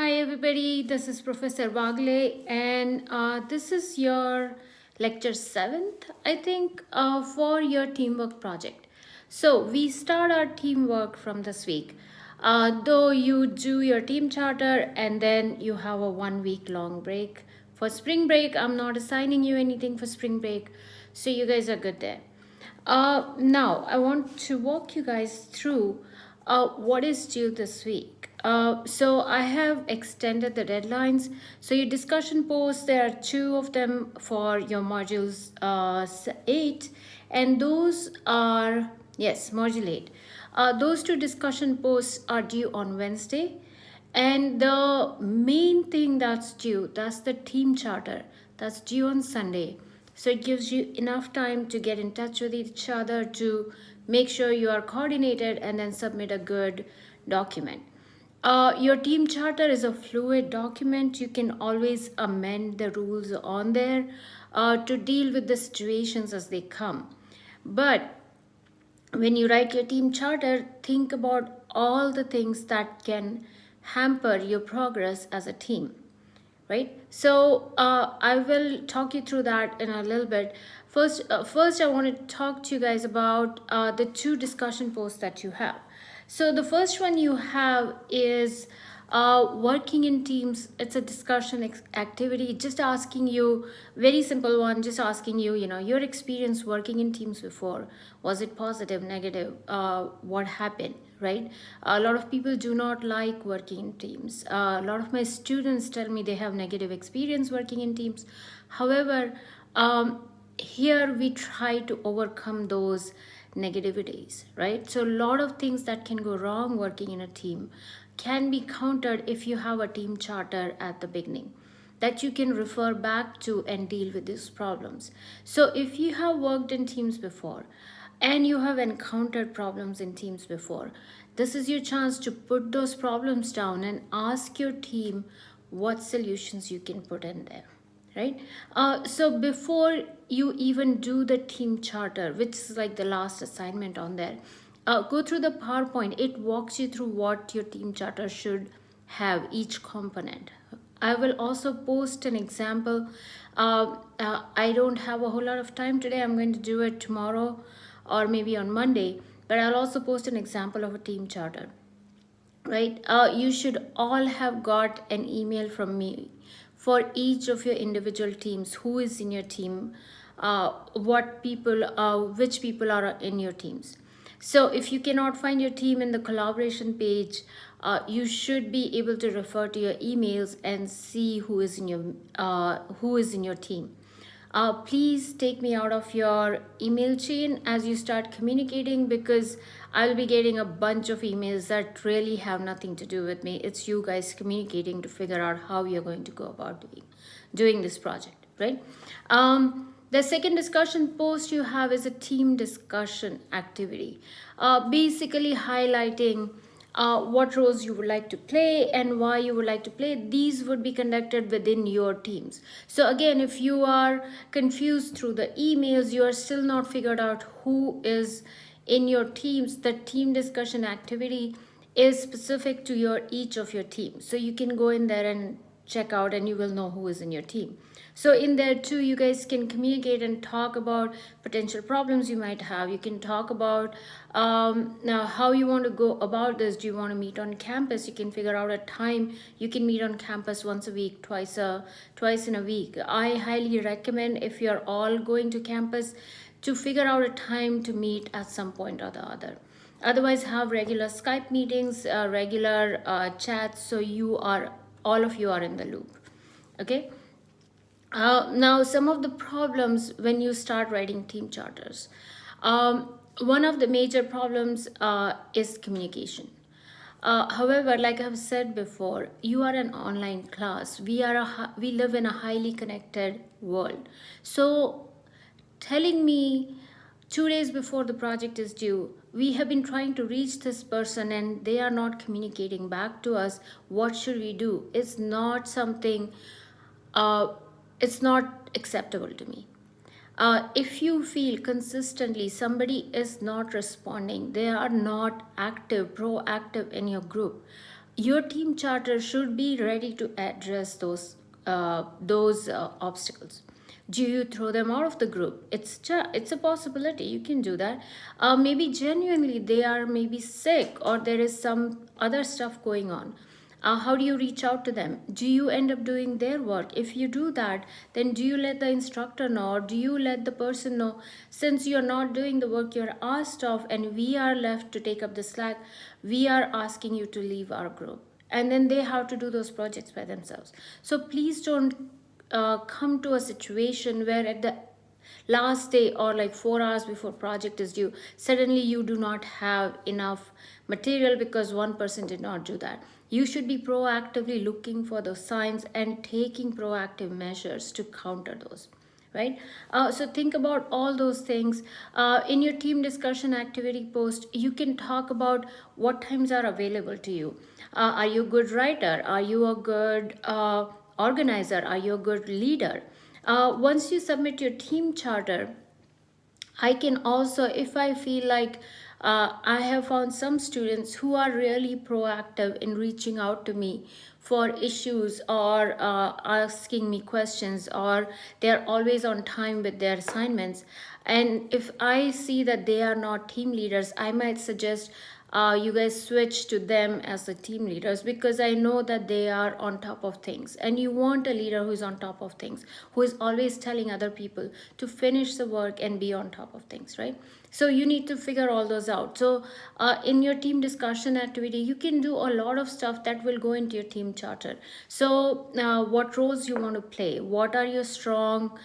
Hi everybody, this is Professor Bagle and this is your lecture 7th, I think, for your teamwork project. So we start our teamwork from this week. Though you do your team charter and then you have a 1 week long break. For spring break, I'm not assigning you anything for spring break, so you guys are good there. Now, I want to walk you guys through what is due this week. So I have extended the deadlines. So your discussion posts, there are two of them for your modules 8, and those are, yes, module 8. Those two discussion posts are due on Wednesday. And the main thing that's due, that's the team charter, that's due on Sunday. So it gives you enough time to get in touch with each other to make sure you are coordinated and then submit a good document. Your team charter is a fluid document. You can always amend the rules on there to deal with the situations as they come. But when you write your team charter, think about all the things that can hamper your progress as a team, right? So I will talk you through that in a little bit. First I want to talk to you guys about the two discussion posts that you have. So the first one you have is working in teams. It's a discussion activity, just asking you, very simple one, just asking you, your experience working in teams before. Was it positive, negative? What happened, right? A lot of people do not like working in teams. A lot of my students tell me they have negative experience working in teams. However, here we try to overcome those negativities, right? So a lot of things that can go wrong working in a team can be countered if you have a team charter at the beginning that you can refer back to and deal with these problems. So if you have worked in teams before and you have encountered problems in teams before, this is your chance to put those problems down and ask your team what solutions you can put in there, right? So before you even do the team charter, which is like the last assignment on there, go through the PowerPoint. It walks you through what your team charter should have, each component. I will also post an example. I don't have a whole lot of time today. I'm going to do it tomorrow or maybe on Monday, but I'll also post an example of a team charter, right? You should all have got an email from me for each of your individual teams, who is in your team, which people are in your teams. So if you cannot find your team in the collaboration page, you should be able to refer to your emails and see who is in your team. Please take me out of your email chain as you start communicating, because I'll be getting a bunch of emails that really have nothing to do with me. It's you guys communicating to figure out how you're going to go about doing this project, right? The second discussion post you have is a team discussion activity, basically highlighting what roles you would like to play and why you would like to play. These would be conducted within your teams. So again, if you are confused through the emails, you are still not figured out who is in your teams, the team discussion activity is specific to your each of your teams. So you can go in there and check out and you will know who is in your team. So in there too, you guys can communicate and talk about potential problems you might have. You can talk about now how you want to go about this. Do you want to meet on campus? You can figure out a time. You can meet on campus once a week, twice in a week. I highly recommend, if you're all going to campus, to figure out a time to meet at some point or the other. Otherwise, have regular Skype meetings, regular chats, so all of you are in the loop. Okay. Now, some of the problems when you start writing team charters. One of the major problems is communication. However, like I've said before, you are an online class. We live in a highly connected world. So, telling me 2 days before the project is due, we have been trying to reach this person and they are not communicating back to us. What should we do? Uh, it's not acceptable to me. If you feel consistently somebody is not responding, they are not active, proactive in your group, your team charter should be ready to address those obstacles. Do you throw them out of the group? It's a possibility. You can do that. Maybe genuinely they are maybe sick or there is some other stuff going on. How do you reach out to them? Do you end up doing their work? If you do that, then do you let the instructor know, or do you let the person know, since you're not doing the work you're asked of and we are left to take up the slack, we are asking you to leave our group. And then they have to do those projects by themselves. So please don't come to a situation where at the last day or like 4 hours before project is due, suddenly you do not have enough material because one person did not do that. You should be proactively looking for those signs and taking proactive measures to counter those, right? So think about all those things. In your team discussion activity post, you can talk about what times are available to you. Are you a good writer? Are you a good organizer? Are you a good leader? Once you submit your team charter, I can also, if I feel like I have found some students who are really proactive in reaching out to me for issues or asking me questions, or they're always on time with their assignments. And if I see that they are not team leaders, I might suggest you guys switch to them as the team leaders, because I know that they are on top of things, and you want a leader who is on top of things, who is always telling other people to finish the work and be on top of things, right? So you need to figure all those out. So in your team discussion activity, you can do a lot of stuff that will go into your team charter. So what roles you want to play, what are your strong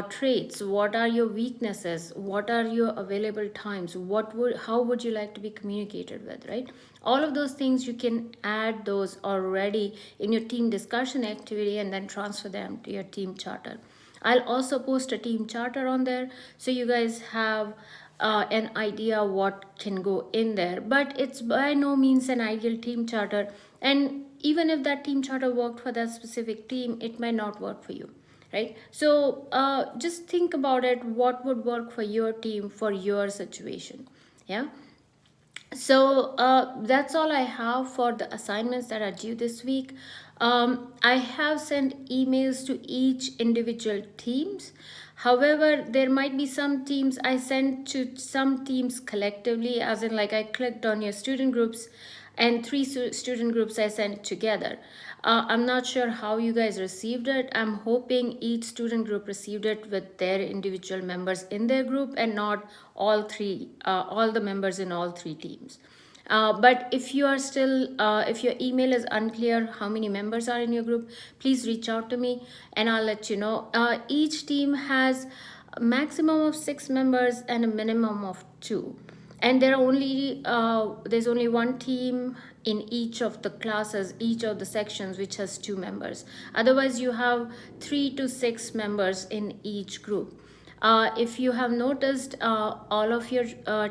traits, what are your weaknesses, what are your available times, how would you like to be communicated with, right? All of those things you can add those already in your team discussion activity and then transfer them to your team charter. I'll also post a team charter on there so you guys have an idea what can go in there, but it's by no means an ideal team charter. And even if that team charter worked for that specific team, it might not work for you, right? So just think about it, what would work for your team, for your situation. Yeah. So that's all I have for the assignments that are due this week. I have sent emails to each individual teams. However, there might be some teams I sent to some teams collectively, as in like I clicked on your student groups and three student groups I sent together. I'm not sure how you guys received it. I'm hoping each student group received it with their individual members in their group and not all the members in all three teams. But if you are still, if your email is unclear how many members are in your group, please reach out to me and I'll let you know. Each team has a maximum of 6 members and a minimum of 2, and there's only one team in each of the classes, each of the sections, which has 2 members. Otherwise you have 3 to 6 members in each group. If you have noticed, all of your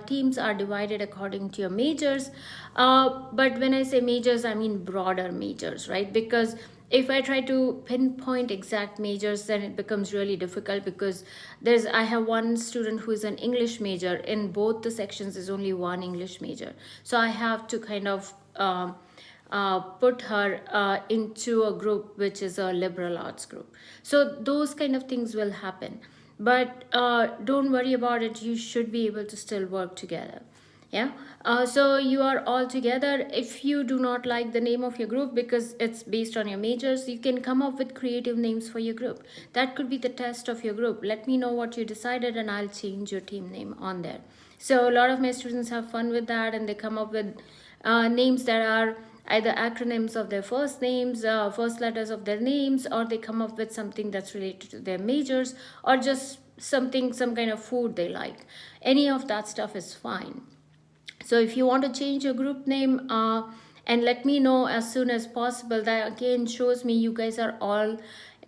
teams are divided according to your majors. But when I say majors, I mean broader majors, right? Because if I try to pinpoint exact majors, then it becomes really difficult, because I have one student who is an English major. In both the sections, there's only one English major. So I have to kind of put her into a group which is a liberal arts group. So those kind of things will happen. But don't worry about it. You should be able to still work together. Yeah. So you are all together. If you do not like the name of your group because it's based on your majors, you can come up with creative names for your group. That could be the test of your group. Let me know what you decided and I'll change your team name on there. So a lot of my students have fun with that, and they come up with names that are either acronyms of their first names, first letters of their names, or they come up with something that's related to their majors, or just some kind of food they like. Any of that stuff is fine. So if you want to change your group name, and let me know as soon as possible, that again shows me you guys are all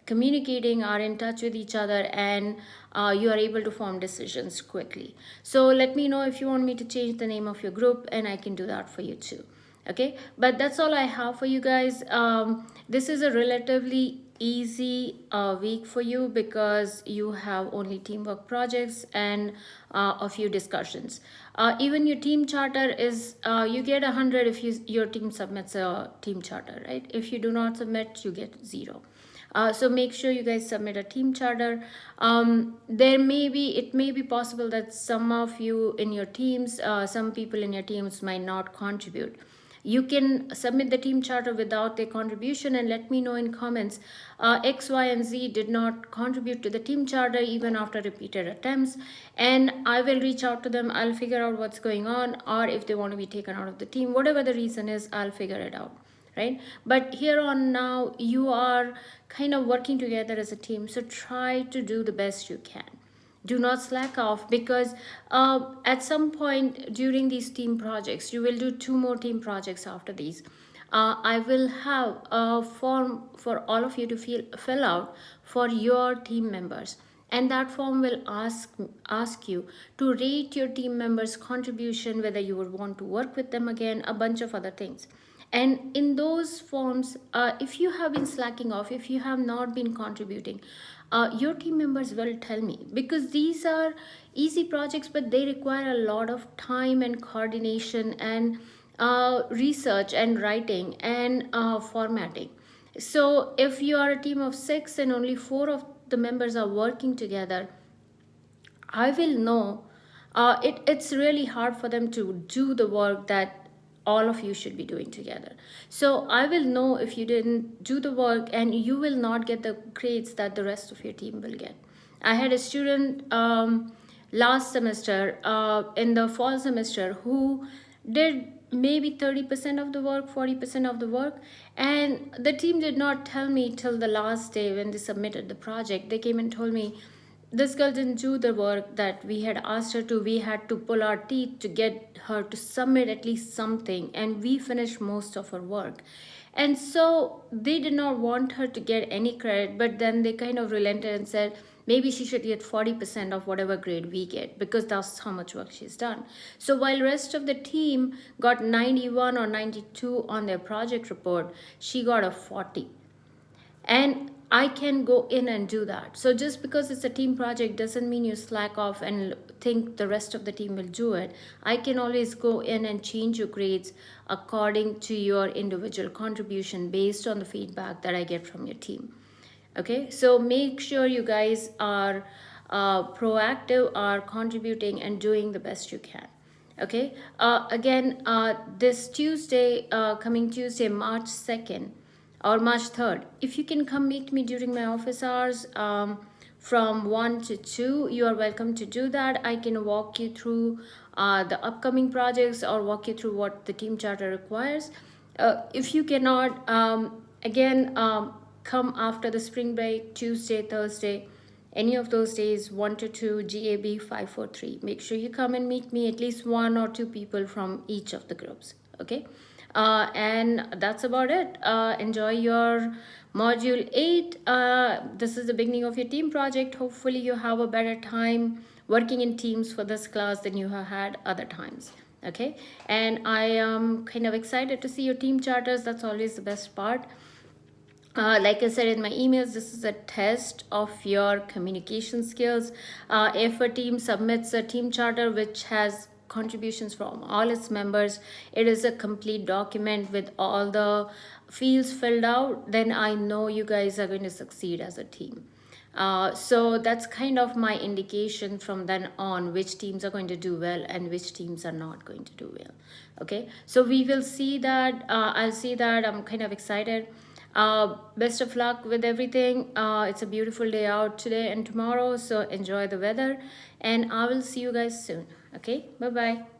communicating, are in touch with each other, and you are able to form decisions quickly. So let me know if you want me to change the name of your group, and I can do that for you too. Okay, but that's all I have for you guys. This is a relatively easy week for you because you have only teamwork projects and a few discussions. Even your team charter is, you get 100 if your team submits a team charter, right? If you do not submit, you get 0. So make sure you guys submit a team charter. It may be possible that some of you in your teams, some people in your teams might not contribute. You can submit the team charter without their contribution and let me know in comments. X, Y, and Z did not contribute to the team charter even after repeated attempts, and I will reach out to them. I'll figure out what's going on, or if they want to be taken out of the team, whatever the reason is, I'll figure it out, right? But here on now, you are kind of working together as a team, so try to do the best you can. Do not slack off, because at some point during these team projects, you will do 2 more team projects after these. I will have a form for all of you to fill out for your team members, and that form will ask you to rate your team members' contribution, whether you would want to work with them again, a bunch of other things. And in those forms, if you have been slacking off, if you have not been contributing, your team members will tell me, because these are easy projects, but they require a lot of time and coordination and research and writing and formatting. So if you are a team of 6 and only 4 of the members are working together, I will know it's really hard for them to do the work that all of you should be doing together. So I will know if you didn't do the work, and you will not get the grades that the rest of your team will get. I had a student last semester, in the fall semester, who did maybe 30% of the work, 40% of the work, and the team did not tell me till the last day when they submitted the project. They came and told me, this girl didn't do the work that we had asked her to. We had to pull our teeth to get her to submit at least something, and we finished most of her work. And so they did not want her to get any credit, but then they kind of relented and said maybe she should get 40% of whatever grade we get, because that's how much work she's done. So while rest of the team got 91 or 92 on their project report, she got a 40. And I can go in and do that. So just because it's a team project doesn't mean you slack off and think the rest of the team will do it. I can always go in and change your grades according to your individual contribution based on the feedback that I get from your team. Okay, so make sure you guys are proactive, are contributing and doing the best you can. Okay, again, this Tuesday, coming Tuesday, March 2nd, or March 3rd. If you can come meet me during my office hours from 1 to 2, you are welcome to do that. I can walk you through the upcoming projects or walk you through what the team charter requires. If you cannot, again, come after the spring break, Tuesday, Thursday, any of those days, 1 to 2, GAB 543. Make sure you come and meet me, at least 1 or 2 people from each of the groups, okay? And that's about it. Enjoy your module 8. This is the beginning of your team project. Hopefully you have a better time working in teams for this class than you have had other times. Okay, and I am kind of excited to see your team charters. That's always the best part. Like I said in my emails, this is a test of your communication skills. If a team submits a team charter which has contributions from all its members, it is a complete document with all the fields filled out, then I know you guys are going to succeed as a team. So that's kind of my indication from then on which teams are going to do well and which teams are not going to do well. Okay, so we will see that. I'll see that. I'm kind of excited. Best of luck with everything. It's a beautiful day out today and tomorrow, so enjoy the weather, and I will see you guys soon. Okay, bye bye.